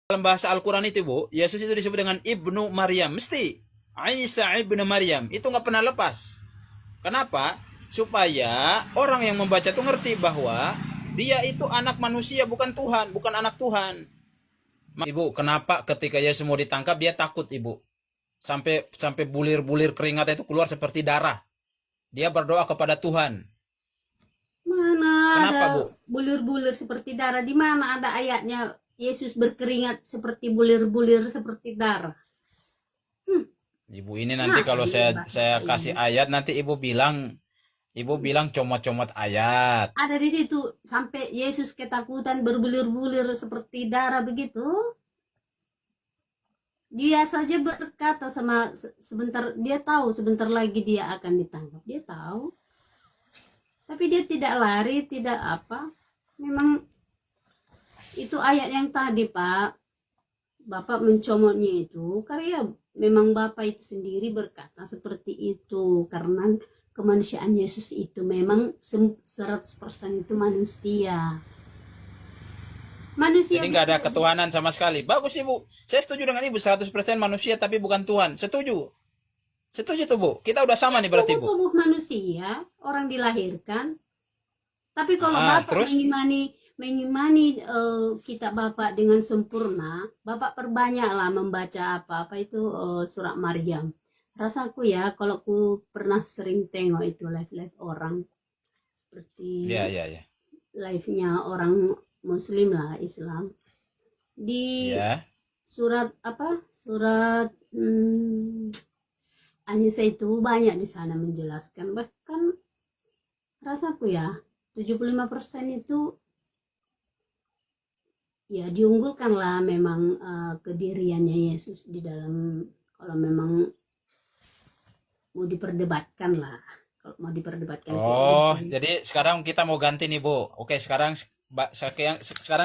Dalam bahasa Al-Quran itu, Bu, Yesus itu disebut dengan Ibnu Maryam. Mesti. Isa Ibnu Maryam. Itu nggak pernah lepas. Kenapa? Supaya orang yang membaca itu ngerti bahwa dia itu anak manusia, bukan Tuhan, bukan anak Tuhan. Ibu, kenapa ketika Yesus mau ditangkap dia takut, Ibu? Sampai bulir-bulir keringat itu keluar seperti darah. Dia berdoa kepada Tuhan. Mana ada Kenapa, Bu? bulir-bulir seperti darah? Di mana ada ayatnya Yesus berkeringat seperti bulir-bulir seperti darah? Ibu ini nanti kalau saya kasih ayat nanti ibu bilang comot-comot ayat. Ada di situ sampai Yesus ketakutan berbulir-bulir seperti darah begitu. Dia saja berkata sama sebentar, dia tahu sebentar lagi dia akan ditangkap. Dia tahu. Tapi dia tidak lari, tidak apa. Memang itu ayat yang tadi, Pak. Bapak mencomotnya itu karena memang Bapak itu sendiri berkata seperti itu karena kemanusiaan Yesus itu memang 100% itu manusia. Jadi nggak ada ketuhanan sama sekali. Bagus, Ibu. Saya setuju dengan Ibu 100% manusia tapi bukan Tuhan. Setuju. Setuju tuh, Bu. Kita udah sama nih berarti, Bu. Tubuh manusia, orang dilahirkan. Tapi kalau Bapak terus? mengimani kitab Bapak dengan sempurna, Bapak perbanyaklah membaca apa itu surat Maryam. Rasaku ya, kalau ku pernah sering tengok itu live orang seperti live-nya orang Muslim lah, Islam di surat apa surat Anisa itu banyak di sana menjelaskan, bahkan rasaku ya 75% itu ya diunggulkan lah memang kediriannya Yesus di dalam, kalau memang mau diperdebatkan lah, kalau mau diperdebatkan. Jadi sekarang kita mau ganti nih, Bu. Oke, sekarang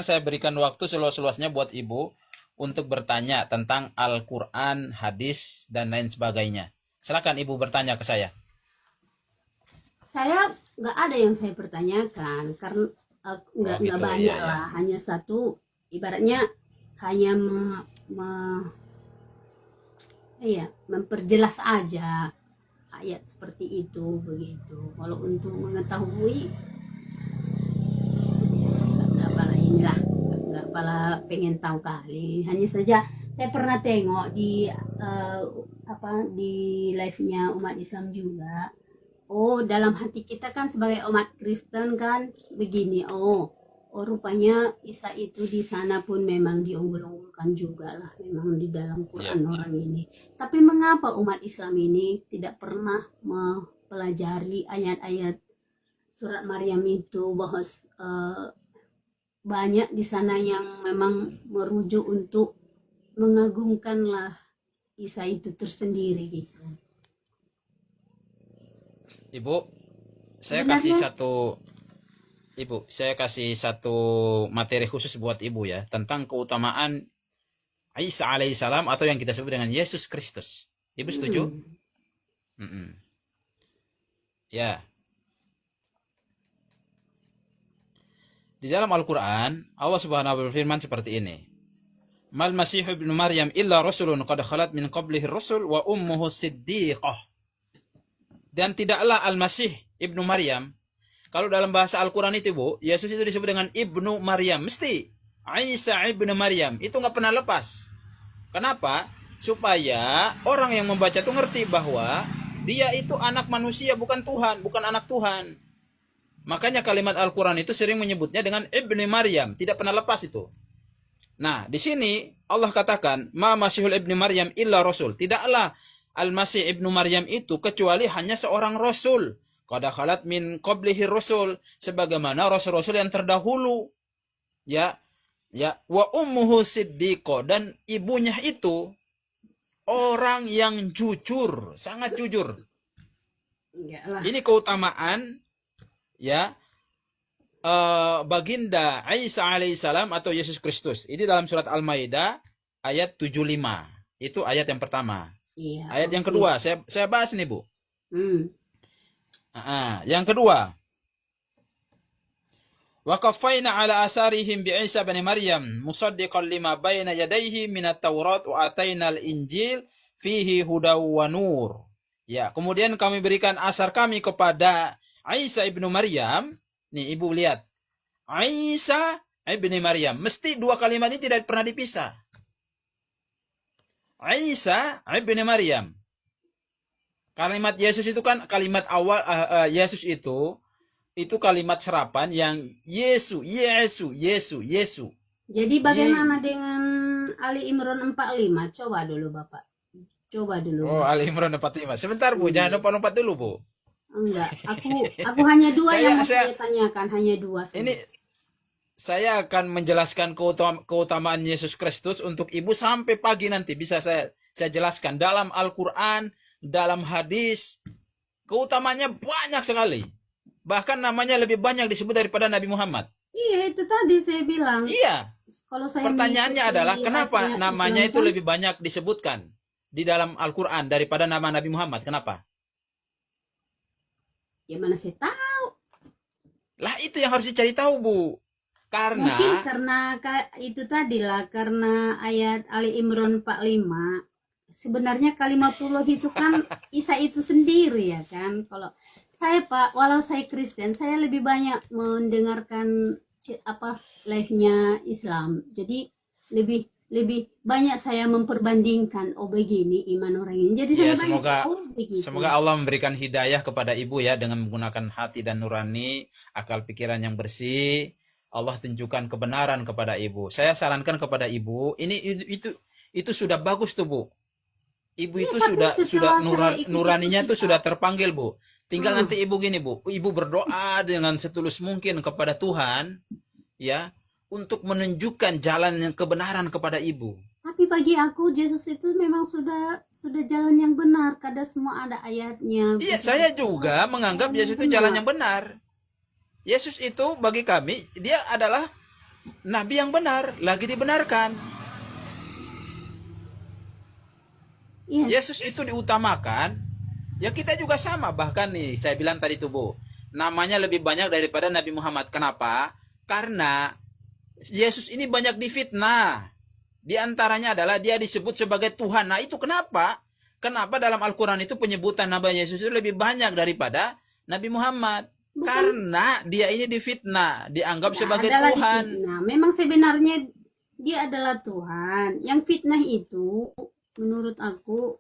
saya berikan waktu seluas-luasnya buat Ibu untuk bertanya tentang Al-Quran, hadis, dan lain sebagainya. Silakan Ibu bertanya ke saya. Saya nggak ada yang saya pertanyakan karena nggak banyak lah, hanya satu, ibaratnya hanya memperjelas aja ayat seperti itu begitu. Kalau untuk mengetahui nggak pala inilah, nggak pala pengen tahu kali. Hanya saja saya pernah tengok di di live-nya umat Islam juga. Oh, dalam hati kita kan sebagai umat Kristen kan begini. Oh, rupanya Isa itu di sana pun memang diunggul-unggulkan juga lah, memang di dalam Quran orang ini. Tapi mengapa umat Islam ini tidak pernah mempelajari ayat-ayat surat Maryam itu, bahwa banyak di sana yang memang merujuk untuk mengagungkanlah Isa itu tersendiri gitu. Ibu, saya kasih satu materi khusus buat Ibu ya, tentang keutamaan Isa alaihissalam atau yang kita sebut dengan Yesus Kristus. Ibu setuju? Ya. Di dalam Al-Quran, Allah Subhanahu wa ta'ala berfirman seperti ini. Mal Masih ibnu Maryam illa rasulun qad khalat min qablihi rusul wa ummuhu siddiqah. Dan tidaklah Al-Masih Ibnu Maryam. Kalau dalam bahasa Al-Quran itu, Bu, Yesus itu disebut dengan Ibnu Maryam. Mesti. Isa Ibnu Maryam. Itu nggak pernah lepas. Kenapa? Supaya orang yang membaca itu ngerti bahwa dia itu anak manusia, bukan Tuhan, bukan anak Tuhan. Makanya kalimat Al-Quran itu sering menyebutnya dengan Ibnu Maryam. Tidak pernah lepas itu. Nah, di sini Allah katakan, Ma Masihul Ibnu Maryam illa rasul. Tidaklah Al-Masih Ibnu Maryam itu kecuali hanya seorang rasul. Qad khalat min qablihi rasul, sebagaimana rasul-rasul yang terdahulu. Ya, wa ummuhu siddiqah, dan ibunya itu orang yang jujur, sangat jujur. Ini keutamaan ya baginda Isa alaihissalam atau Yesus Kristus. Ini dalam surat Al-Maidah ayat 75. Itu ayat yang pertama. Ayat yang kedua, saya bahas nih, Bu. Yang kedua, Wa qaffayna ala asarihim bi Isa bin Maryam musaddiqan lima baina yadayhi minat Taurat wa atainal Injil fihi hudaw wa nur. Ya, kemudian kami berikan asar kami kepada Isa ibnu Maryam. Nih, Ibu lihat. Isa ibnu Maryam. Mesti dua kalimat ini tidak pernah dipisah. Isa ibnu Maryam. Kalimat Yesus itu kan kalimat awal, Yesus itu kalimat serapan yang Yesu. Jadi bagaimana dengan Ali Imran 45? Coba dulu Bapak. Coba dulu. Oh, Ali Imran 45. Sebentar Bu, jangan lompat-lompat dulu Bu. Enggak, aku hanya dua yang mau saya tanyakan, hanya dua. Ini saya akan menjelaskan keutamaan Yesus Kristus untuk Ibu sampai pagi nanti bisa saya jelaskan dalam Al-Qur'an, dalam hadis. Keutamanya banyak sekali. Bahkan namanya lebih banyak disebut daripada Nabi Muhammad. Iya, itu tadi saya bilang. Iya. Kalau saya Pertanyaannya adalah kenapa namanya Islam itu lebih banyak disebutkan di dalam Al-Qur'an daripada nama Nabi Muhammad? Kenapa? Ya mana saya tahu. Lah itu yang harus dicari tahu, Bu. Karena Mungkin karena itu tadi lah, karena ayat Ali Imran 45. Sebenarnya kalimatullah itu kan Isa itu sendiri ya kan. Kalau saya Pak, walau saya Kristen, saya lebih banyak mendengarkan live-nya Islam. Jadi lebih banyak saya memperbandingkan, oh begini iman orang ini. Jadi ya, saya semoga Allah memberikan hidayah kepada Ibu ya dengan menggunakan hati dan nurani, akal pikiran yang bersih. Allah tunjukkan kebenaran kepada Ibu. Saya sarankan kepada Ibu, itu sudah bagus tuh Bu. Ibu itu sudah nuraninya tuh sudah terpanggil Bu. Tinggal nanti Ibu gini Bu, Ibu berdoa dengan setulus mungkin kepada Tuhan ya, untuk menunjukkan jalan yang kebenaran kepada Ibu. Tapi bagi aku Yesus itu memang sudah jalan yang benar, kada semua ada ayatnya. Iya, saya juga menganggap Yesus itu jalan yang benar. Yesus itu bagi kami dia adalah nabi yang benar, lagi dibenarkan. Yesus itu diutamakan, ya kita juga sama. Bahkan nih, saya bilang tadi tuh Bu, namanya lebih banyak daripada Nabi Muhammad. Kenapa? Karena Yesus ini banyak difitnah. Di antaranya adalah dia disebut sebagai Tuhan. Nah itu kenapa? Kenapa dalam Al-Quran itu penyebutan Nabi Yesus itu lebih banyak daripada Nabi Muhammad? Bukan. Karena dia ini difitnah, dianggap sebagai Tuhan. Nah, memang sebenarnya dia adalah Tuhan. Yang fitnah itu menurut aku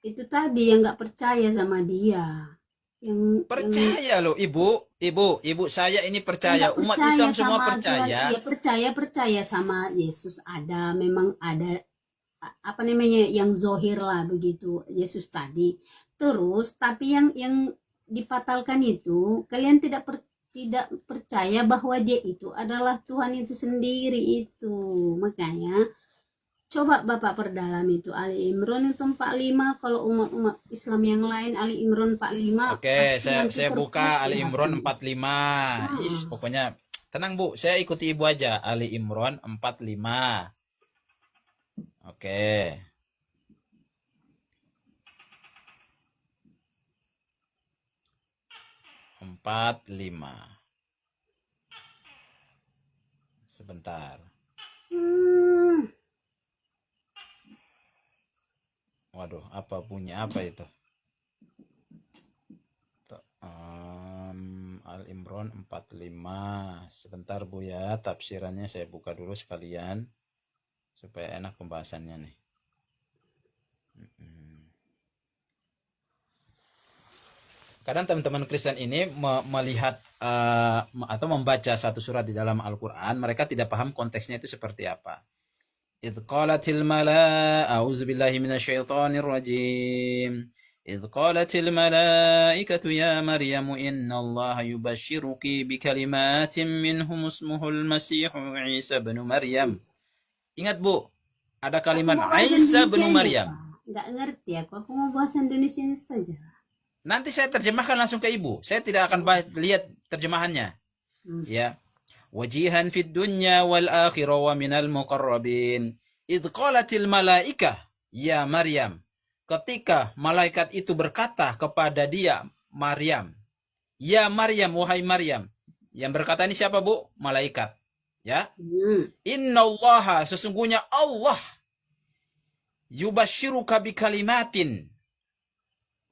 itu tadi yang nggak percaya sama dia. Yang percaya loh ibu saya ini percaya, umat Islam semua percaya. Iya, percaya sama Yesus. Memang ada apa namanya yang zohir lah begitu Yesus tadi. Terus tapi yang dibatalkan itu kalian tidak percaya bahwa dia itu adalah Tuhan itu sendiri itu. Makanya coba Bapak perdalam itu Ali Imran itu 45, kalau umat Islam yang lain Ali Imran 45. Oke, saya buka Ali Imran 45. Pokoknya tenang Bu, saya ikuti Ibu aja. Ali Imran 45. Oke. Empat lima. Sebentar. Waduh, apa punya apa itu? Al-Imran 45. Sebentar Bu ya, tafsirannya saya buka dulu sekalian supaya enak pembahasannya nih. Kadang teman-teman Kristen ini melihat atau membaca satu surat di dalam Al-Quran, mereka tidak paham konteksnya itu seperti apa. إذ قالت الملائكة أعوذ بالله من الشيطان الرجيم إذ قالت الملائكة يا مريم إن الله يبشرك بكلمات منهم اسمه المسيح عيسى بن مريم. Ingat Bu, ada kalimat Isa bin Maryam. Nggak ngerti aku mau bahasa Indonesia saja. Nanti saya terjemahkan langsung ke Ibu. Saya tidak akan lihat terjemahannya. Ya. Wajihan fid dunya wal akhirah wa minal muqarrabin. Idh qalatil malaikah ya Maryam. Ketika malaikat itu berkata kepada dia Maryam, ya Maryam, wahai Maryam. Yang berkata ini siapa, Bu? Malaikat. Ya. Hmm. Innallaha, sesungguhnya Allah, yubashiruka bikalimatin.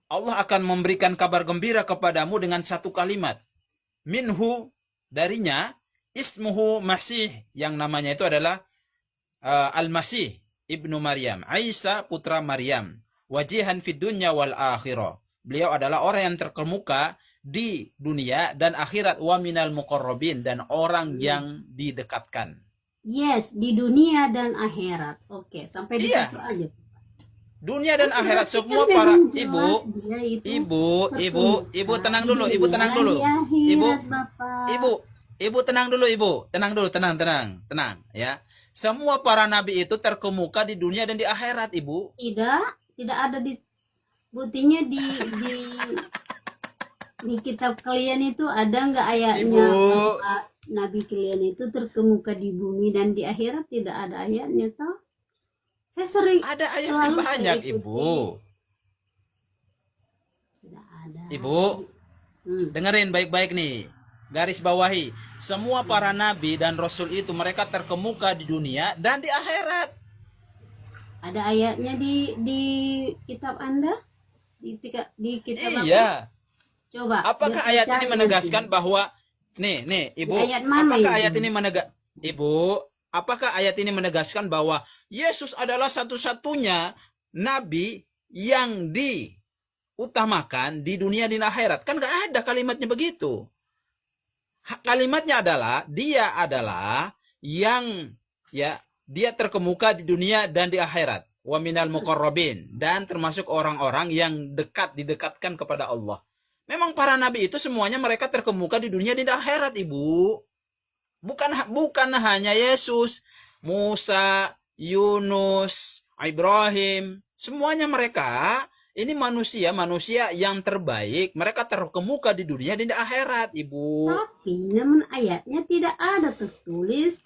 Allah akan memberikan kabar gembira kepadamu dengan satu kalimat. Minhu, darinya, ismuhu Masih, yang namanya itu adalah Al-Masih ibnu Maryam, Isa putra Maryam, wajihan fid dunya wal akhirah. Beliau adalah orang yang terkemuka di dunia dan akhirat, wa minal muqarrabin, dan orang yang didekatkan. Yes, di dunia dan akhirat. Oke, sampai di Iya, situ aja. dunia dan akhirat Berarti kan semua para memang ibu, jelas dia itu ibu terkemuka tenang di dulu, ibu dunia tenang dan dulu. di Ibu, akhirat, Bapak. ibu tenang dulu, ibu. Tenang dulu, tenang ya. Semua para nabi itu terkemuka di dunia dan di akhirat, Ibu. Tidak ada di buktinya di kitab kalian itu ada nggak ayatnya Ibu, bahwa nabi kalian itu terkemuka di bumi dan di akhirat? Tidak ada ayatnya toh. Saya sering ada ayatnya selalu saya banyak, ikuti. Ibu. Tidak ada. Ibu, dengerin baik-baik nih. Garis bawahi. Semua para nabi dan rasul itu mereka terkemuka di dunia dan di akhirat. Ada ayatnya di kitab Anda? Di kitab apa? Iya. Coba. Apakah biar ayat saya ini cari menegaskan nanti. bahwa nih, Ibu, Di ayat mana apakah itu? ayat ini Ibu, apakah ayat ini menegaskan bahwa Yesus adalah satu-satunya nabi yang diutamakan di dunia dan akhirat? Kan nggak ada kalimatnya begitu. Kalimatnya adalah dia adalah yang dia terkemuka di dunia dan di akhirat. Wa minal muqarrabin, dan termasuk orang-orang yang didekatkan kepada Allah. Memang para nabi itu semuanya mereka terkemuka di dunia dan di akhirat, Ibu. Bukan hanya Yesus, Musa, Yunus, Ibrahim, semuanya mereka ini manusia yang terbaik. Mereka terkemuka di dunia dan di akhirat, Ibu. Tapi namun ayatnya tidak ada tertulis.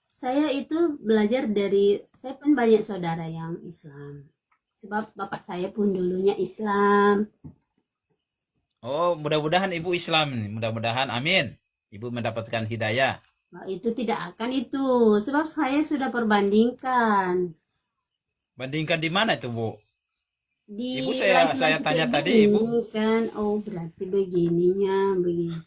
Saya itu belajar saya pun banyak saudara yang Islam. Sebab bapak saya pun dulunya Islam. Oh, mudah-mudahan Ibu Islam nih. Mudah-mudahan, amin. Ibu mendapatkan hidayah. Nah, itu tidak akan itu. Sebab saya sudah perbandingkan. Bandingkan di mana itu, Bu? Di Ibu saya live-live tanya kayak tadi, gini Ibu. kan. Oh, berarti begininya, begitu.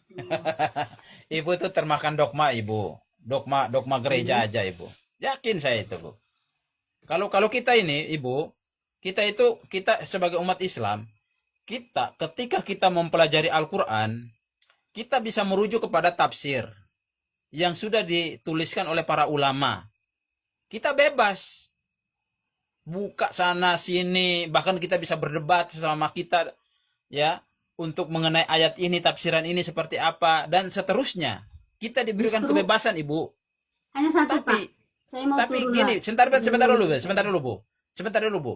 Ibu tuh termakan dogma, Ibu. Dogma gereja aja, Ibu. Yakin saya itu, Bu. Kalau kita ini, Ibu, kita sebagai umat Islam, ketika kita mempelajari Al-Qur'an, kita bisa merujuk kepada tafsir yang sudah dituliskan oleh para ulama. Kita bebas buka sana sini, bahkan kita bisa berdebat sama kita ya untuk mengenai ayat ini, tafsiran ini seperti apa dan seterusnya. Kita diberikan Justru kebebasan, Ibu. hanya satu, Tapi Pak. Saya mau tapi turun gini, lah. sebentar dulu, Bu. Sebentar dulu, Bu.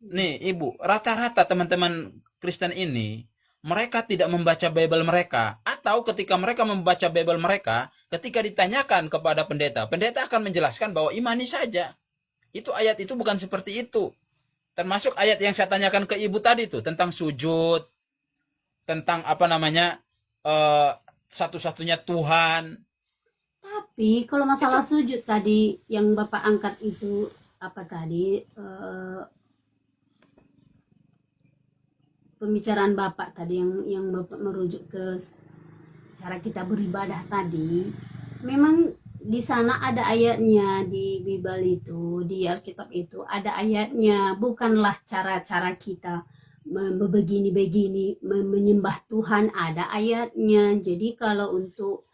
Nih, Ibu, rata-rata teman-teman Kristen ini mereka tidak membaca Bible mereka, atau ketika mereka membaca Bible mereka, ketika ditanyakan kepada pendeta akan menjelaskan bahwa imani saja. Itu ayat itu bukan seperti itu. Termasuk ayat yang saya tanyakan ke Ibu tadi itu tentang sujud, tentang apa namanya satu-satunya Tuhan. Tapi kalau masalah sujud tadi yang Bapak angkat itu apa tadi pembicaraan Bapak tadi yang Bapak merujuk ke cara kita beribadah tadi, memang di sana ada ayatnya di Bible itu, di Alkitab itu ada ayatnya, bukanlah cara-cara kita begini-begini menyembah Tuhan, ada ayatnya. Jadi kalau untuk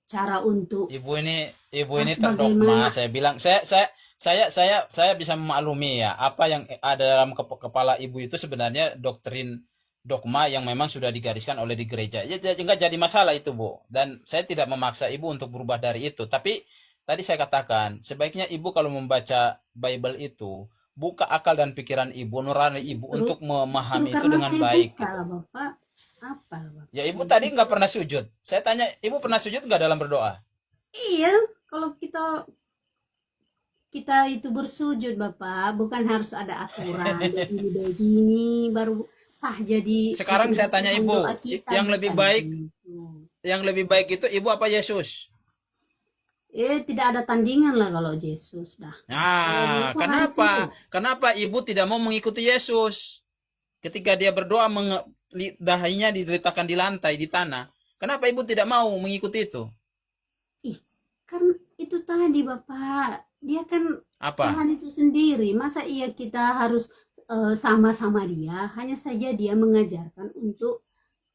cara untuk Ibu ini harus terdogma. bagaimana, Saya bilang saya bisa memaklumi ya apa yang ada dalam kepala Ibu itu sebenarnya doktrin dogma yang memang sudah digariskan oleh di gereja. Ya enggak jadi masalah itu, Bu. Dan saya tidak memaksa Ibu untuk berubah dari itu. Tapi tadi saya katakan, sebaiknya Ibu kalau membaca Bible itu buka akal dan pikiran Ibu, nurani Ibu untuk justru memahami itu karena dengan saya baik. buka lah Bapak, apa Bapak? Ya Ibu tadi nggak pernah sujud. Saya tanya, Ibu pernah sujud nggak dalam berdoa? Iya, kalau kita itu bersujud Bapak, bukan harus ada aturan begini-begini baru sah jadi Sekarang saya tanya Ibu, doa kita, yang lebih bukan baik begitu. yang lebih baik itu ibu apa Yesus? Tidak ada tandingan lah kalau Yesus dah. Nah, Itu harus kenapa? itu. Kenapa ibu tidak mau mengikuti Yesus? Ketika dia berdoa dahinya diletakkan di lantai, di tanah. Kenapa ibu tidak mau mengikuti itu? Ih, kan itu tadi Bapak, dia kan Apa? Tuhan itu sendiri. Masa iya kita harus sama-sama dia? Hanya saja dia mengajarkan untuk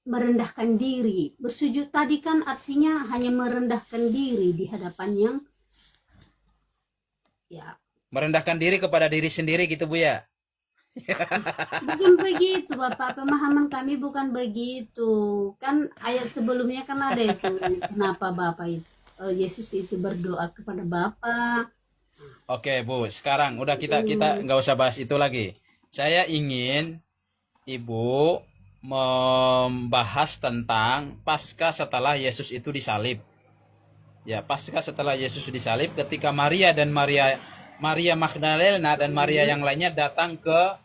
merendahkan diri. Bersujud tadi kan artinya hanya merendahkan diri di hadapan yang ya Merendahkan diri kepada diri sendiri gitu Bu ya? bukan begitu Bapak, pemahaman kami bukan begitu. Kan ayat sebelumnya kan ada itu, kenapa Bapak itu Yesus itu berdoa kepada Bapa. Oke Bu, sekarang udah kita Hmm, nggak usah bahas itu lagi. Saya ingin Ibu membahas tentang pasca setelah Yesus itu disalib. Ya, pasca setelah Yesus disalib, ketika Maria Magdalena dan Maria yang lainnya datang ke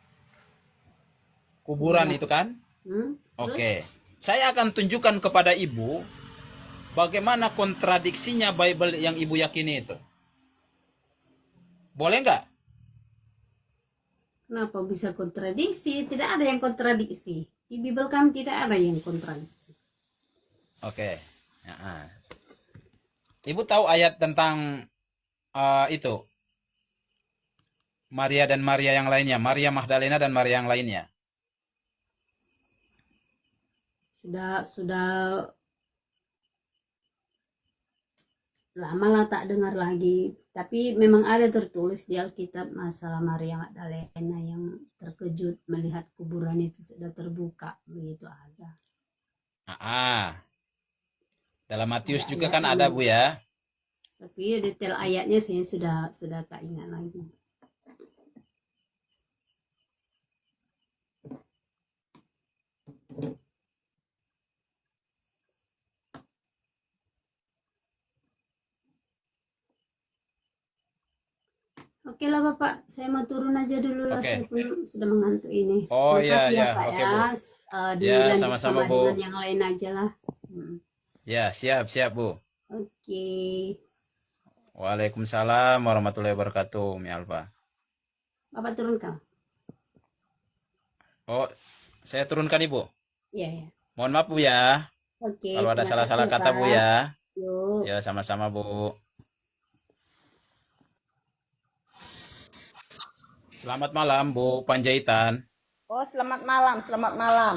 kuburan itu kan? terus Oke. Saya akan tunjukkan kepada Ibu bagaimana kontradiksinya Bible yang Ibu yakini itu. Boleh nggak? kenapa bisa kontradiksi? Tidak ada yang kontradiksi. Di Bible kami tidak ada yang kontradiksi. Oke. Ya. Ibu tahu ayat tentang itu Maria dan Maria yang lainnya, Maria Magdalena dan Maria yang lainnya. Sudah lama lah tak dengar lagi. Tapi memang ada tertulis di Alkitab masalah Maria Magdalena yang terkejut melihat kuburan itu sudah terbuka. Begitu ada. Dalam Matius Ada juga kan ayatnya. ada Bu ya. Tapi detail ayatnya saya sudah tak ingat lagi. Oke lah Bapak, saya mau turun aja dulu lah. Oke. Saya pun sudah mengantuk ini. Oh Terima ya kasih ya ya, Pak oke ya. Bu. Ya, Dilanjut sama-sama sama Bu. dengan yang lain aja lah. Ya, siap siap Bu. Oke. Waalaikumsalam warahmatullahi wabarakatuh, Mi Alfa. Bapak turun kau? Oh, saya turunkan Ibu. Iya ya. Mohon maaf Bu ya. Oke, Kalau ada terima salah-salah kasih kata Bu Pak. ya. Yuk. Ya, sama-sama Bu. Selamat malam Bu Panjaitan. Oh, selamat malam, selamat malam.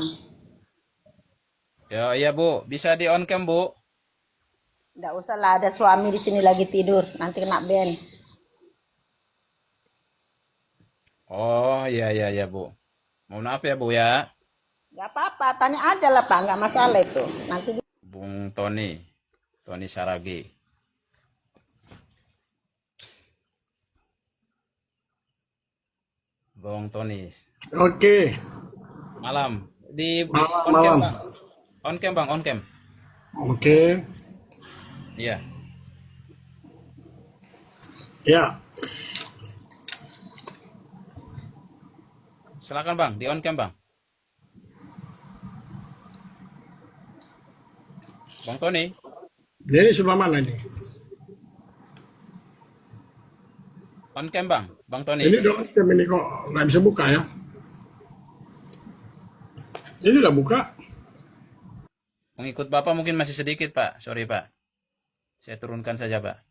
Ya, iya Bu. Bisa di on cam Bu. Nggak usah lah, ada suami di sini lagi tidur, nanti kena ban. Oh, iya iya iya Bu. Mohon maaf ya Bu ya. Nggak apa-apa, tanya aja lah Pak, nggak masalah itu. Nanti Bung Tony Saragi. Bung Tony. Oke, Malam. Di malam, on cam malam. Bang. On cam Bang, on cam. Oke, Iya. ya, Silakan Bang, di on cam Bang. Bang Tony, jadi sebelah mana nih? on cam Bang. Bang Tony. Ini dong, ini kok nggak bisa buka ya? Ini udah buka. Pengikut Bapak mungkin masih sedikit Pak. Sorry Pak. Saya turunkan saja Pak.